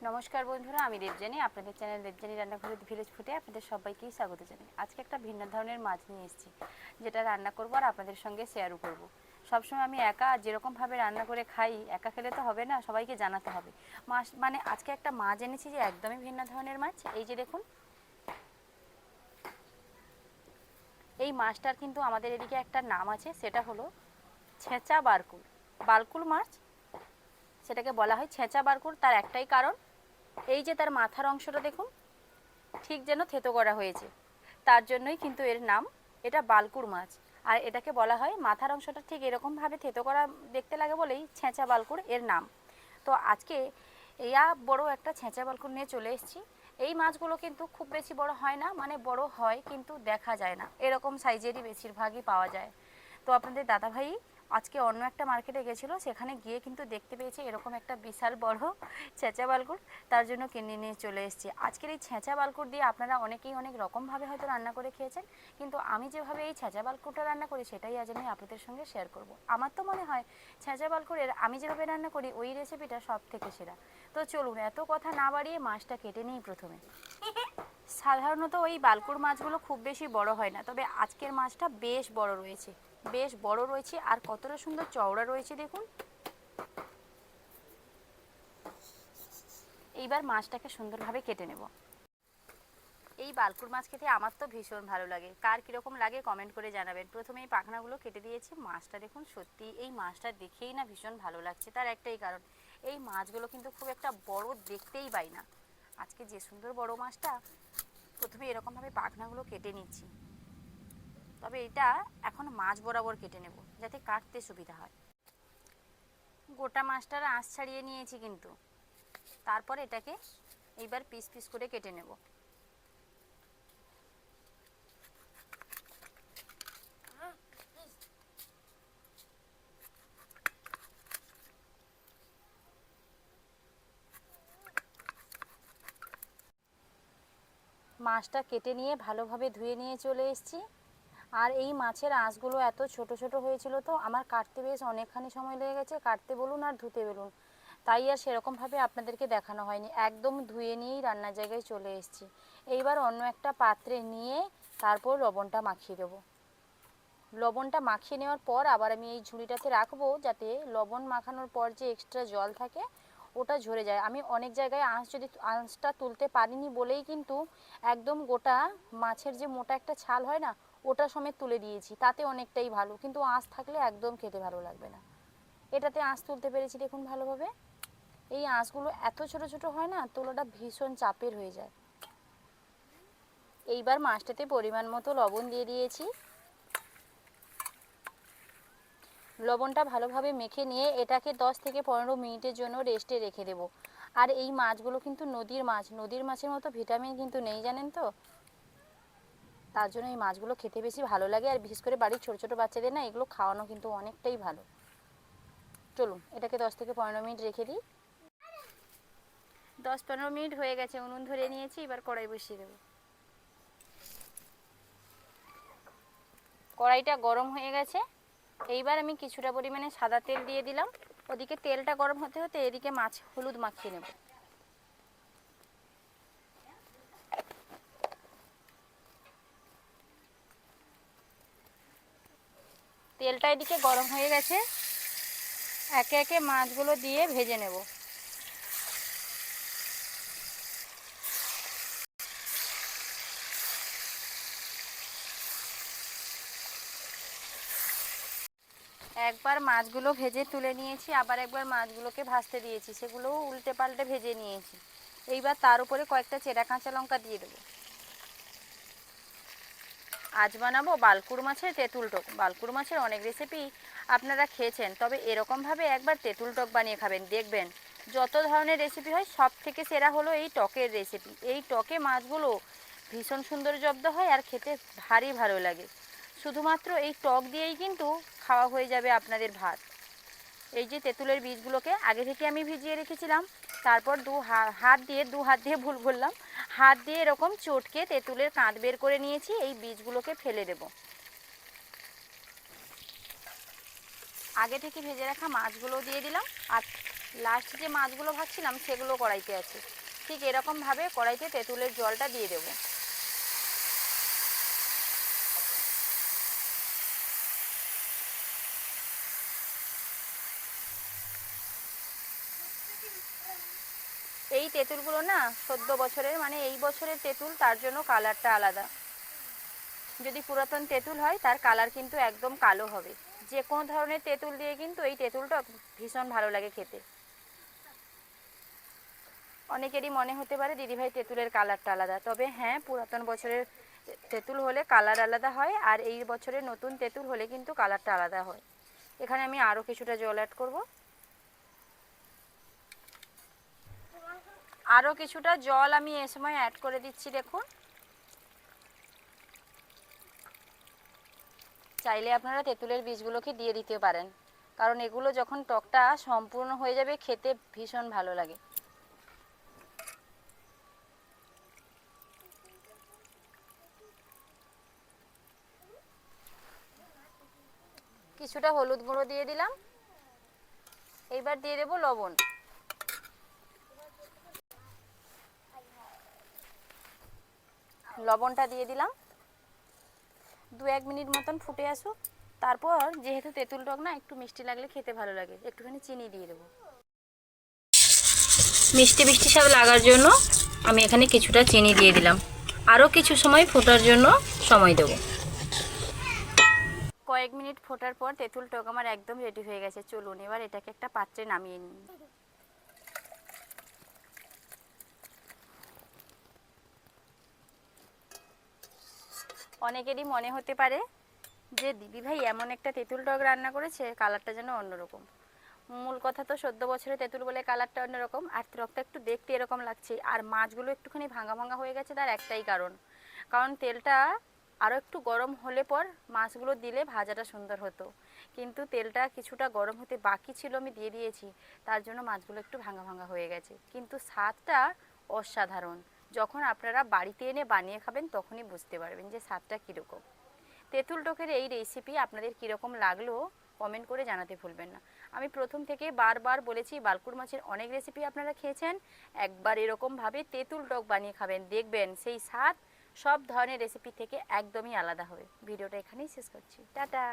নমস্কার বন্ধুরা, আমি দেবজানি। আপনাদের চ্যানেল দেবজানি রান্নাঘরে ভিলেজ ফুটে আপনাদের সবাইকেই স্বাগত জানাই। আজকে একটা ভিন্ন ধরনের মাছ নিয়ে এসেছি, যেটা রান্না করবো আর আপনাদের সঙ্গে শেয়ারও করবো। সবসময় আমি একা যেরকমভাবে রান্না করে খাই, একা খেলে তো হবে না, সবাইকে জানাতে হবে। মাছ মানে আজকে একটা মাছ এনেছি যে একদমই ভিন্ন ধরনের মাছ। এই যে দেখুন, এই মাছটার কিন্তু আমাদের এদিকে একটা নাম আছে, সেটা হলো ছেঁচা বারকুল। বালকুল মাছ সেটাকে বলা হয় ছেঁচা বারকুল। তার একটাই কারণ, এই যে তার মাথার অংশটা দেখুন, ঠিক যেন থেতো করা হয়েছে, তার জন্যই কিন্তু এর নাম। এটা বালকুর মাছ, আর এটাকে বলা হয়, মাথার অংশটা ঠিক এরকমভাবে থেতো করা দেখতে লাগে বলেই ছেঁচা বালকুর এর নাম। তো আজকে এয়া বড় একটা ছেঁচা বালকুর নিয়ে চলে এসেছি। এই মাছগুলো কিন্তু খুব বেশি বড় হয় না, মানে বড় হয় কিন্তু দেখা যায় না, এরকম সাইজেরই বেশিরভাগই পাওয়া যায়। তো আপনাদের দাদাভাই আজকে অন্য একটা মার্কেটে গেছিলো, সেখানে গিয়ে কিন্তু দেখতে পেয়েছে এরকম একটা বিশাল বড় ছেঁচা বালকুর, তার জন্য কিনে নিয়ে চলে এসেছি। আজকের এই ছেঁচা বালকুর দিয়ে আপনারা অনেকেই অনেক রকমভাবে হয়তো রান্না করে খেয়েছেন, কিন্তু আমি যেভাবে এই ছেঁচা বালকুরটা রান্না করি সেটাই আজ আমি আপনাদের সঙ্গে শেয়ার করব। আমার তো মনে হয় ছেঁচা বালকুরের আমি যেভাবে রান্না করি ওই রেসিপিটা সব থেকে সেরা। তো চলুন, এত কথা না বাড়িয়ে মাছটা কেটে নিই প্রথমে। সাধারণত ওই বালকুর মাছগুলো খুব বেশি বড় হয় না, তবে আজকের মাছটা বেশ বড় রয়েছে, বেশ বড় রয়েছে, আর কতটা সুন্দর চওড়া রয়েছে দেখুন। এইবার মাছটাকে সুন্দরভাবে কেটে নেব। এই বালকুর মাছ খেতে আমার তো ভীষণ ভালো লাগে, কার কীরকম লাগে কমেন্ট করে জানাবেন। প্রথমে এই পাখনাগুলো কেটে দিয়েছি। মাছটা দেখুন, সত্যি এই মাছটা দেখেই না ভীষণ ভালো লাগছে। তার একটাই কারণ, এই মাছগুলো কিন্তু খুব একটা বড় দেখতেই পাই না। আজকে যে সুন্দর বড় মাছটা, প্রথমে এরকমভাবে পাখনাগুলো কেটে নিচ্ছি। তবে এটা এখন মাছ বরাবর কেটে নেব, যাতে কাটতে সুবিধা হয়। গোটা মাছটার আঁশ ছাড়িয়ে নিয়েছি কিন্তু, তারপর এটাকে এইবার পিস পিস করে কেটে নেব। মাছটা কেটে নিয়ে ভালোভাবে ধুয়ে নিয়ে চলে এসেছি। আর এই মাছের আঁশগুলো এত ছোট ছোট হয়েছিল, তো আমার কাটতে বেশ অনেকখানি সময় লেগে গেছে, কাটতে বলুন আর ধুতে বলুন। তাই আর সেরকমভাবে আপনাদেরকে দেখানো হয়নি, একদম ধুয়ে নিয়েই রান্নার জায়গায় চলে এসেছি। এইবার অন্য একটা পাত্রে নিয়ে তারপর লবণটা মাখিয়ে দেবো। লবণটা মাখিয়ে নেওয়ার পর আবার আমি এই ঝুড়িটাতে রাখবো, যাতে লবণ মাখানোর পর যে এক্সট্রা জল থাকে ওটা ঝরে যায়। আমি অনেক জায়গায় আঁশটা তুলতে পারিনি বলেই কিন্তু একদম গোটা মাছের যে মোটা একটা ছাল হয় না, ওটা সমেত তুলে দিয়েছি, তাতে অনেকটাই ভালো। কিন্তু আঁশ থাকলে একদম খেতে ভালো লাগবে না। এটাতে আঁশ তুলতে পেরেছি দেখুন ভালোভাবে। এই আঁশগুলো এত ছোট ছোট হয় না, তোলাটা ভীষণ চাপের হয়ে যায়। এইবার মাছটাতে পরিমাণ মতো লবণ দিয়ে দিয়েছি। লবণটা ভালোভাবে মেখে নিয়ে এটাকে 10 থেকে 15 মিনিটের জন্য রেস্টে রেখে দেব। আর এই মাছগুলো কিন্তু নদীর মাছ, নদীর মাছের মতো ভিটামিন কিন্তু নেই, জানেন তো। তার জন্য এই মাছগুলো খেতে বেশি ভালো লাগে, আর বিশেষ করে বাড়ির ছোটো ছোটো বাচ্চাদের না এগুলো খাওয়ানো কিন্তু অনেকটাই ভালো। চলুন এটাকে 10 থেকে 15 মিনিট রেখে দিই। 10-15 মিনিট হয়ে গেছে, উনুন ধরে নিয়েছি। এবার কড়াই বসিয়ে দেব। কড়াইটা গরম হয়ে গেছে। এইবার আমি কিছুটা পরিমাণে সাদা তেল দিয়ে দিলাম। ওদিকে তেলটা গরম হতে হতে এদিকে মাছ হলুদ মাখিয়ে নেব। তেলটা এদিকে গরম হয়ে গেছে, একে একে মাছগুলো দিয়ে ভেজে নেব। একবার মাছগুলো ভেজে তুলে নিয়েছি, আবার একবার মাছগুলোকে ভাজতে দিয়েছি, সেগুলোও উল্টে পাল্টে ভেজে নিয়েছি। এইবার তার উপরে কয়েকটা চেরা কাঁচা লঙ্কা দিয়ে দেবো। আজ বানাবো বালকুর মাছের তেঁতুল টক। বালকুর মাছের অনেক রেসিপি আপনারা খেয়েছেন, তবে এরকমভাবে একবার তেঁতুল টক বানিয়ে খাবেন, দেখবেন যত ধরনের রেসিপি হয় সব থেকে সেরা হলো এই টকের রেসিপি। এই টকে মাছগুলো ভীষণ সুন্দর জব্দ হয় আর খেতে ভারী ভালো লাগে। শুধুমাত্র এই টক দিয়েই কিন্তু খাওয়া হয়ে যাবে আপনাদের ভাত। এই যে তেঁতুলের বীজগুলোকে আগে থেকে আমি ভিজিয়ে রেখেছিলাম, তারপর দু হাত দিয়ে ভুল বললাম, হাত দিয়ে এরকম চটকে তেঁতুলের কাঁট বের করে নিয়েছি। এই বীজগুলোকে ফেলে দেব। আগে থেকে ভেজে রাখা মাছগুলো দিয়ে দিলাম। আর লাস্ট যে মাছগুলো ভাজছিলাম সেগুলো কড়াইতে আছে। ঠিক এরকমভাবে কড়াইতে তেঁতুলের জলটা দিয়ে দেবো। এই তেঁতুলগুলো না 14 বছরের, মানে এই বছরের তেঁতুল, তার জন্য কালারটা আলাদা। যদি পুরাতন তেঁতুল হয় তার কালার কিন্তু একদম কালো হবে। যে কোনো ধরনের তেঁতুল দিয়ে কিন্তু এই তেঁতুলটা ভীষণ ভালো লাগে খেতে। অনেকেরই মনে হতে পারে দিদিভাই তেঁতুলের কালারটা আলাদা, তবে হ্যাঁ, পুরাতন বছরের তেঁতুল হলে কালার আলাদা হয়, আর এই বছরের নতুন তেঁতুল হলে কিন্তু কালারটা আলাদা হয়। এখানে আমি আরও কিছুটা জল অ্যাড করব। আরও কিছুটা জল আমি এ সময় অ্যাড করে দিচ্ছি। দেখুন, চাইলে আপনারা তেঁতুলের বীজগুলোকে দিয়ে দিতে পারেন, কারণ এগুলো যখন টকটা সম্পূর্ণ হয়ে যাবে খেতে ভীষণ ভালো লাগে। কিছুটা হলুদ গুঁড়ো দিয়ে দিলাম। এইবার দিয়ে দেবো লবণ। লবণটা দিয়ে দিলাম। 2-1 মিনিট মতন ফুটে আসুক। তারপর যেহেতু তেঁতুল টক না, একটু মিষ্টি লাগলে খেতে ভালো লাগে, একটুখানি চিনি দিয়ে দেবো। মিষ্টি মিষ্টি স্বাদ লাগার জন্য আমি এখানে কিছুটা চিনি দিয়ে দিলাম। আরও কিছু সময় ফোটার জন্য সময় দেবো। কয়েক মিনিট ফোটার পর তেঁতুল টক আমার একদম রেডি হয়ে গেছে। চলুন এবার এটাকে একটা পাত্রে নামিয়ে নিই। অনেকেরই মনে হতে পারে যে দিদিভাই এমন একটা তেঁতুল টক রান্না করেছে, কালারটা যেন অন্যরকম। মূল কথা তো 14 বছরের তেঁতুল বলে কালারটা অন্যরকম, আর টকটা একটু দেখতে এরকম লাগছে, আর মাছগুলো একটুখানি ভাঙা ভাঙা হয়ে গেছে। তার একটাই কারণ, কারণ তেলটা আরও একটু গরম হলে পর মাছগুলো দিলে ভাজাটা সুন্দর হতো, কিন্তু তেলটা কিছুটা গরম হতে বাকি ছিল, আমি দিয়ে দিয়েছি, তার জন্য মাছগুলো একটু ভাঙা ভাঙা হয়ে গেছে। কিন্তু স্বাদটা অসাধারণ। যখন আপনারা বাড়িতে এনে বানিয়ে খাবেন তখনই বুঝতে পারবেন যে স্বাদটা কীরকম। তেঁতুল টকের এই রেসিপি আপনাদের কীরকম লাগলো কমেন্ট করে জানাতে ভুলবেন না। আমি প্রথম থেকে বারবার বলেছি, বালকুর মাছের অনেক রেসিপি আপনারা খেয়েছেন, একবার এরকমভাবে তেঁতুল টক বানিয়ে খাবেন, দেখবেন সেই স্বাদ সব ধরনের রেসিপি থেকে একদমই আলাদা হবে। ভিডিওটা এখানেই শেষ করছি। টাটা।